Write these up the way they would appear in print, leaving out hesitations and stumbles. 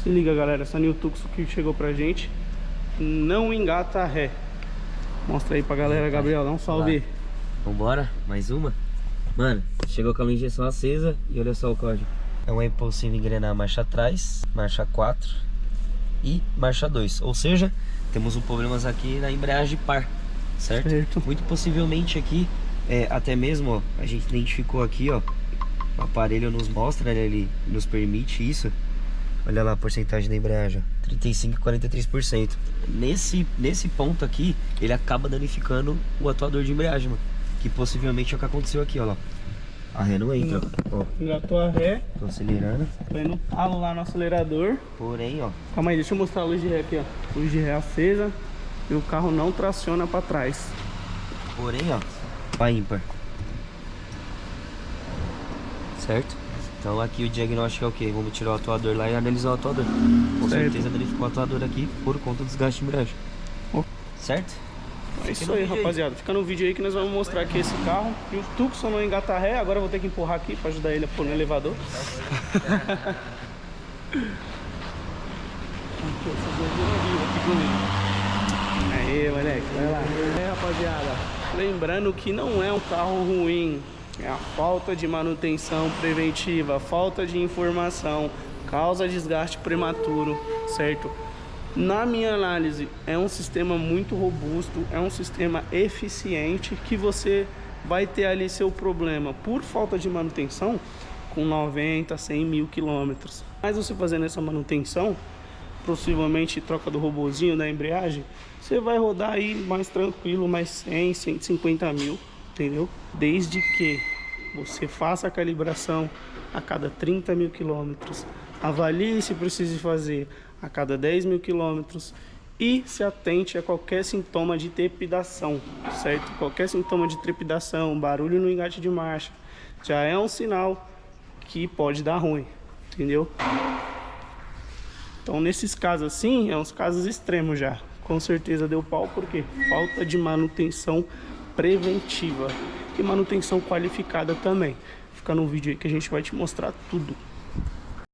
Se liga, galera, essa New Tucson que chegou pra gente não engata ré. Mostra aí pra galera, Gabriel, dá um salve. Vambora, mais uma. Mano, chegou com a injeção acesa e olha só o código. É um impulsivo engrenar marcha atrás, marcha 4 e marcha 2. Ou seja, temos um problemas aqui na embreagem par, certo? Muito possivelmente aqui, até mesmo, ó, a gente identificou aqui, ó, o aparelho nos mostra, né, ele nos permite isso. Olha lá a porcentagem da embreagem, 35 e 43%. Nesse ponto aqui, ele acaba danificando o atuador de embreagem, mano. Que possivelmente é o que aconteceu aqui, ó lá. A ré não entra, ó. Engatou a ré. Tô acelerando. Tô indo talo lá no acelerador. Porém, ó. Calma aí, deixa eu mostrar a luz de ré aqui, ó. Luz de ré acesa. E o carro não traciona pra trás. Porém, ó. Pá ímpar. Certo? Então aqui o diagnóstico é o que? Vamos tirar o atuador lá e analisar o atuador. Com certeza danificou o atuador aqui por conta do desgaste de embreagem. Certo? É isso aí, rapaziada. Fica no vídeo aí que nós vamos mostrar aqui esse carro. E o Tucson não engata ré. Agora eu vou ter que empurrar aqui pra ajudar ele a pôr no elevador. Aí, moleque, vai lá. Rapaziada, lembrando que não é um carro ruim. É a falta de manutenção preventiva, a falta de informação, causa desgaste prematuro, certo? Na minha análise, é um sistema muito robusto, é um sistema eficiente que você vai ter ali seu problema por falta de manutenção com 90, 100 mil quilômetros. Mas você fazendo essa manutenção, possivelmente troca do robozinho da embreagem, você vai rodar aí mais tranquilo, mais 100, 150 mil, entendeu? Desde que você faça a calibração a cada 30 mil quilômetros, avalie se precisa fazer a cada 10 mil quilômetros e se atente a qualquer sintoma de trepidação, certo? Qualquer sintoma de trepidação, barulho no engate de marcha, já é um sinal que pode dar ruim, entendeu? Então nesses casos assim, é uns casos extremos já. Com certeza deu pau, porque falta de manutenção preventiva e manutenção qualificada também. Fica no vídeo aí que a gente vai te mostrar tudo.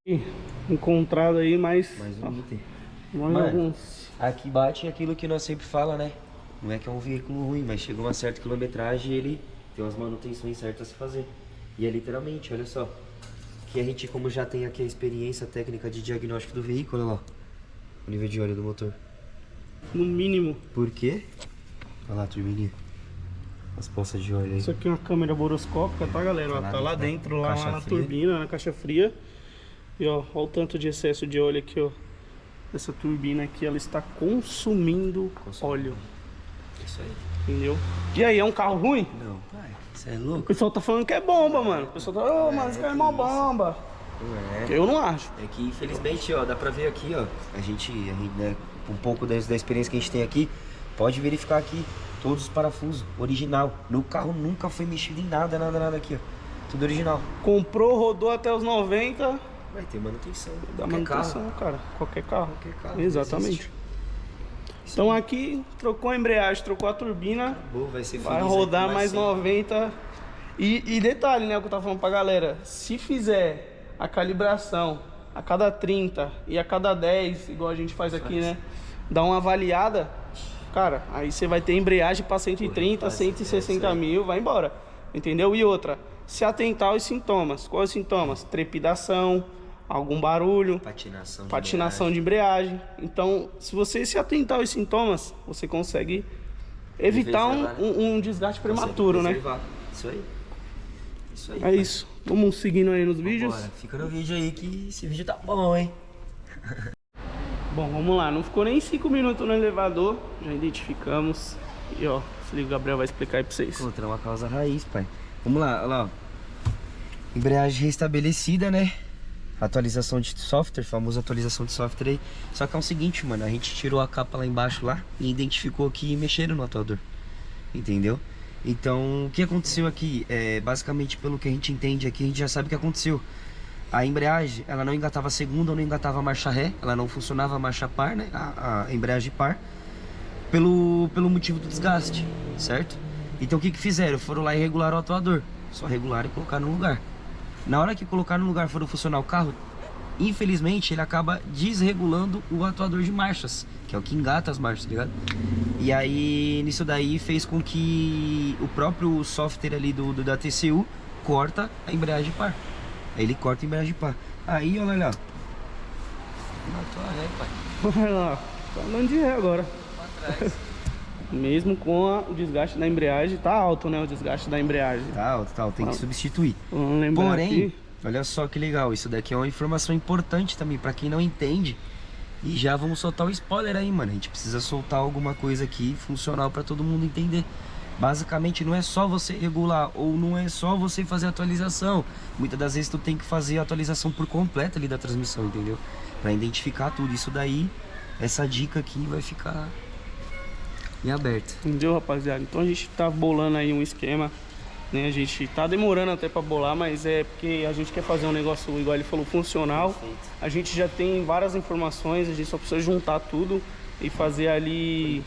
E encontrado aí mais um item. Mais alguns. Aqui bate aquilo que nós sempre fala, né? Não é que é um veículo ruim, mas chega uma certa quilometragem e ele tem umas manutenções certas a se fazer. E é literalmente, olha só, que a gente, como já tem aqui a experiência técnica de diagnóstico do veículo, olha lá, o nível de óleo do motor. No mínimo. Por quê? Olha lá a turbininha. As poças de óleo aí. Isso aqui é uma câmera boroscópica, tá, galera? Tá lá dentro, lá na turbina, na caixa fria. E ó o tanto de excesso de óleo aqui, ó. Essa turbina aqui, ela está consumindo óleo. Isso aí. Entendeu? E aí, é um carro ruim? Não, pai. Você é louco? O pessoal tá falando que é bomba, mano. O pessoal tá, ô, mano, esse carro é uma bomba. Não é. Eu não acho. É que, infelizmente, ó, dá pra ver aqui, ó. A gente né, um pouco da experiência que a gente tem aqui, pode verificar aqui todos os parafusos, original. No carro nunca foi mexido em nada aqui, ó. Tudo original. Comprou, rodou até os 90. Vai ter manutenção. Dá manutenção, cara. Qualquer carro. Exatamente. Então aqui, trocou a embreagem, trocou a turbina. Acabou, vai rodar mais 90. E detalhe, né, o que eu tava falando pra galera. Se fizer a calibração a cada 30 e a cada 10, igual a gente faz aqui, né? Dá uma avaliada, cara, aí você vai ter embreagem pra 130, 160 mil, vai embora. Entendeu? E outra, se atentar aos sintomas. Quais os sintomas? Trepidação, algum barulho, patinação de embreagem. Então, se você se atentar aos sintomas, você consegue evitar um desgaste prematuro, né? Isso aí. Isso aí. É isso. Vamos seguindo aí nos vídeos. Fica no vídeo aí que esse vídeo tá bom, hein? Bom, vamos lá. Não ficou nem 5 minutos no elevador. Já identificamos. E ó, se liga, o Gabriel vai explicar aí pra vocês. Encontrar uma causa raiz, pai. Vamos lá, olha lá, ó. Embreagem restabelecida, né? Atualização de software, famosa atualização de software aí. Só que é o seguinte, mano, a gente tirou a capa lá embaixo lá e identificou aqui e mexeram no atuador. Entendeu? Então, o que aconteceu aqui? Basicamente, pelo que a gente entende aqui, a gente já sabe o que aconteceu. A embreagem, ela não engatava a segunda ou não engatava a marcha ré, ela não funcionava a marcha par, né? A embreagem par, pelo motivo do desgaste, certo? Então, o que fizeram? Foram lá e regularam o atuador. Só regularam e colocaram no lugar. Na hora que colocar no lugar, foram funcionar o carro, infelizmente ele acaba desregulando o atuador de marchas, que é o que engata as marchas, tá ligado? E aí nisso daí fez com que o próprio software ali da TCU corta a embreagem par. Aí ele corta a embreagem par. Aí olha lá. Matou a ré, pai. Olha lá, tá andando de ré agora. Pra trás. Mesmo com o desgaste da embreagem, tá alto, né? O desgaste da embreagem. Tá alto, tem que substituir. Vamos lembrar Porém, aqui. olha só que legal, isso daqui é uma informação importante também pra quem não entende. E já vamos soltar o spoiler aí, mano. A gente precisa soltar alguma coisa aqui funcional pra todo mundo entender. Basicamente não é só você regular ou não é só você fazer atualização. Muitas das vezes tu tem que fazer a atualização por completo ali da transmissão, entendeu? Pra identificar tudo. Isso daí, essa dica aqui vai ficar em aberto. Entendeu, rapaziada? Então a gente tá bolando aí um esquema, né? A gente tá demorando até pra bolar, mas é porque a gente quer fazer um negócio, igual ele falou, funcional. Perfeito. A gente já tem várias informações, a gente só precisa juntar tudo e fazer ali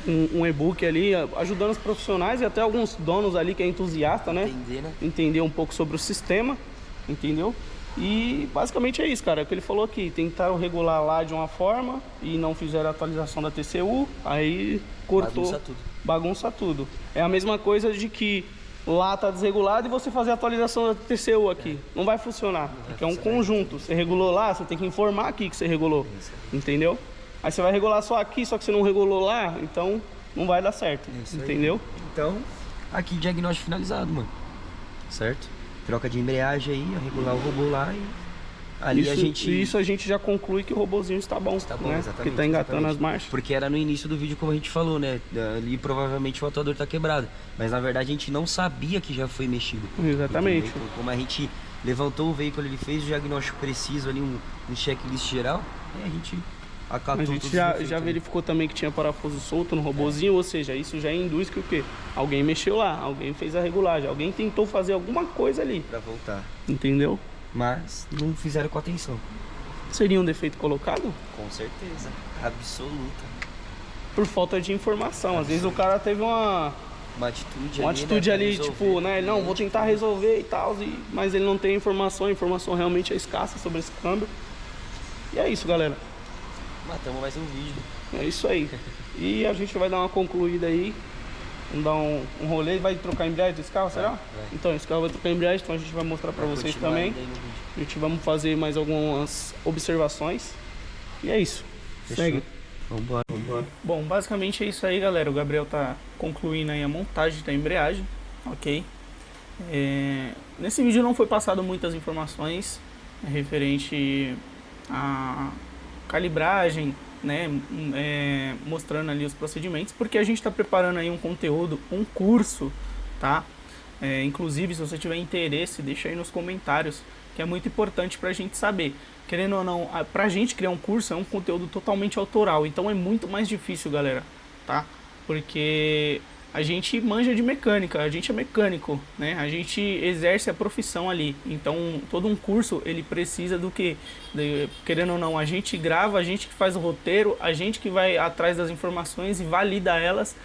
um e-book ali, ajudando os profissionais e até alguns donos ali que é entusiasta, né? Entender, né? Entender um pouco sobre o sistema, entendeu? E basicamente é isso, cara. É o que ele falou aqui. Tentaram regular lá de uma forma e não fizeram a atualização da TCU, aí cortou. Bagunça tudo. Bagunça tudo. É a mesma coisa de que lá tá desregulado e você fazer a atualização da TCU aqui. Não vai funcionar, porque é um conjunto. Você regulou lá, você tem que informar aqui que você regulou, entendeu? Aí você vai regular só aqui, só que você não regulou lá, então não vai dar certo, entendeu? Então, aqui diagnóstico finalizado, mano. Certo? Troca de embreagem aí, regular o robô lá e ali isso a gente já conclui que o robozinho está bom, está bom, né? exatamente. Porque tá engatando as marchas. Porque era no início do vídeo como a gente falou, né? Ali provavelmente o atuador tá quebrado. Mas na verdade a gente não sabia que já foi mexido. Exatamente. Então, como a gente levantou o veículo, ele fez o diagnóstico preciso ali, um checklist geral, e a gente acatou. A gente já verificou também que tinha parafuso solto no robozinho, ou seja, isso já induz que o quê? Alguém mexeu lá, alguém fez a regulagem, alguém tentou fazer alguma coisa ali. Pra voltar. Entendeu? Mas não fizeram com atenção. Seria um defeito colocado? Com certeza. Absoluta. Por falta de informação. Às vezes o cara teve uma atitude né, ali, tipo, né? Não, vou tentar resolver e tal, mas ele não tem informação, a informação realmente é escassa sobre esse câmbio. E é isso, galera. Matamos mais um vídeo. É isso aí. E a gente vai dar uma concluída aí. Vamos dar um rolê. Vai trocar a embreagem desse carro, será? Vai. Então, esse carro vai trocar a embreagem, então a gente vai mostrar pra vocês também. A gente vai fazer mais algumas observações. E é isso. Fechou. Segue. Vambora. Bom, basicamente é isso aí, galera. O Gabriel tá concluindo aí a montagem da embreagem, ok? Nesse vídeo não foi passado muitas informações referente à calibragem, né? Mostrando ali os procedimentos, porque a gente está preparando aí um conteúdo, um curso, tá? Inclusive, se você tiver interesse, deixa aí nos comentários, que é muito importante pra gente saber. Querendo ou não, pra gente criar um curso é um conteúdo totalmente autoral, então é muito mais difícil, galera, tá? Porque a gente manja de mecânica, a gente é mecânico, né? A gente exerce a profissão ali, então todo um curso ele precisa do que? Querendo ou não, a gente grava, a gente que faz o roteiro, a gente que vai atrás das informações e valida elas,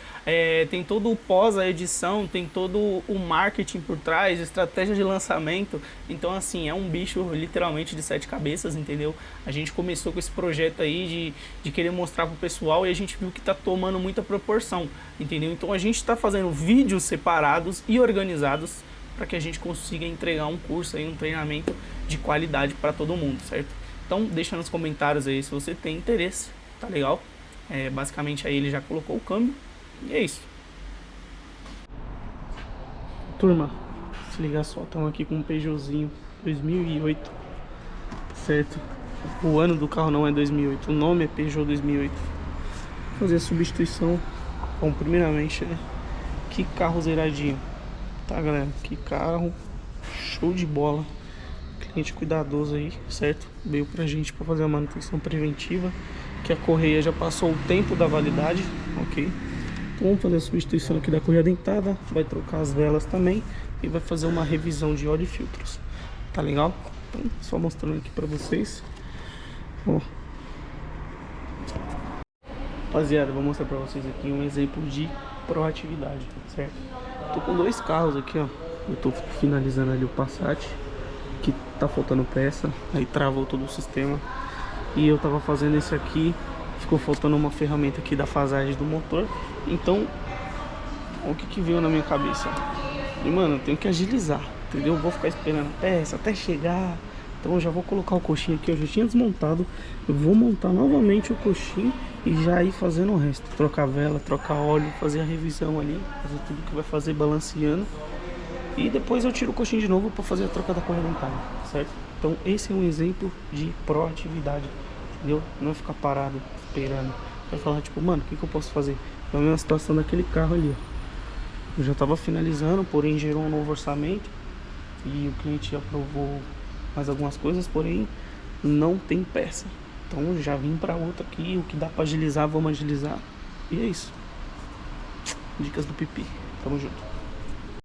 tem todo o pós, a edição, tem todo o marketing por trás, estratégia de lançamento, então assim, é um bicho literalmente de 7 cabeças, entendeu? A gente começou com esse projeto aí de querer mostrar pro pessoal e a gente viu que tá tomando muita proporção, entendeu? Então a gente está fazendo vídeos separados e organizados para que a gente consiga entregar um curso aí, um treinamento de qualidade para todo mundo, certo? Então deixa nos comentários aí se você tem interesse, tá legal? Basicamente aí ele já colocou o câmbio e é isso. Turma, se ligar só, estamos aqui com um Peugeotzinho 2008, certo? O ano do carro não é 2008, o nome é Peugeot 2008. Vou fazer a substituição. Bom, primeiramente, né? Que carro zeradinho, tá, galera? Que carro show de bola. Cliente cuidadoso aí, certo? Veio pra gente pra fazer a manutenção preventiva, que a correia já passou o tempo da validade, ok? Então vamos fazer a substituição aqui da correia dentada, vai trocar as velas também e vai fazer uma revisão de óleo e filtros, tá legal? Então, só mostrando aqui pra vocês. Ó. Rapaziada, vou mostrar pra vocês aqui um exemplo de proatividade, certo? Tô com dois carros aqui, ó. Eu tô finalizando ali o Passat, que tá faltando peça, aí travou todo o sistema. E eu tava fazendo esse aqui, ficou faltando uma ferramenta aqui da fasagem do motor. Então, o que veio na minha cabeça? E mano, eu tenho que agilizar, entendeu? Eu vou ficar esperando a peça até chegar. Então eu já vou colocar o coxinho aqui, eu já tinha desmontado. Eu vou montar novamente o coxinho e já ir fazendo o resto. Trocar vela, trocar óleo, fazer a revisão ali, fazer tudo que vai fazer balanceando. E depois eu tiro o coxinho de novo para fazer a troca da correia dentada, certo? Então esse é um exemplo de proatividade, entendeu? Não ficar parado, esperando. Vai falar tipo, mano, o que eu posso fazer? É a mesma situação daquele carro ali, ó. Eu já tava finalizando, porém gerou um novo orçamento. E o cliente aprovou mais algumas coisas, porém não tem peça. Então já vim para outra aqui, o que dá para agilizar, vamos agilizar. E é isso. Dicas do Pipi. Tamo junto.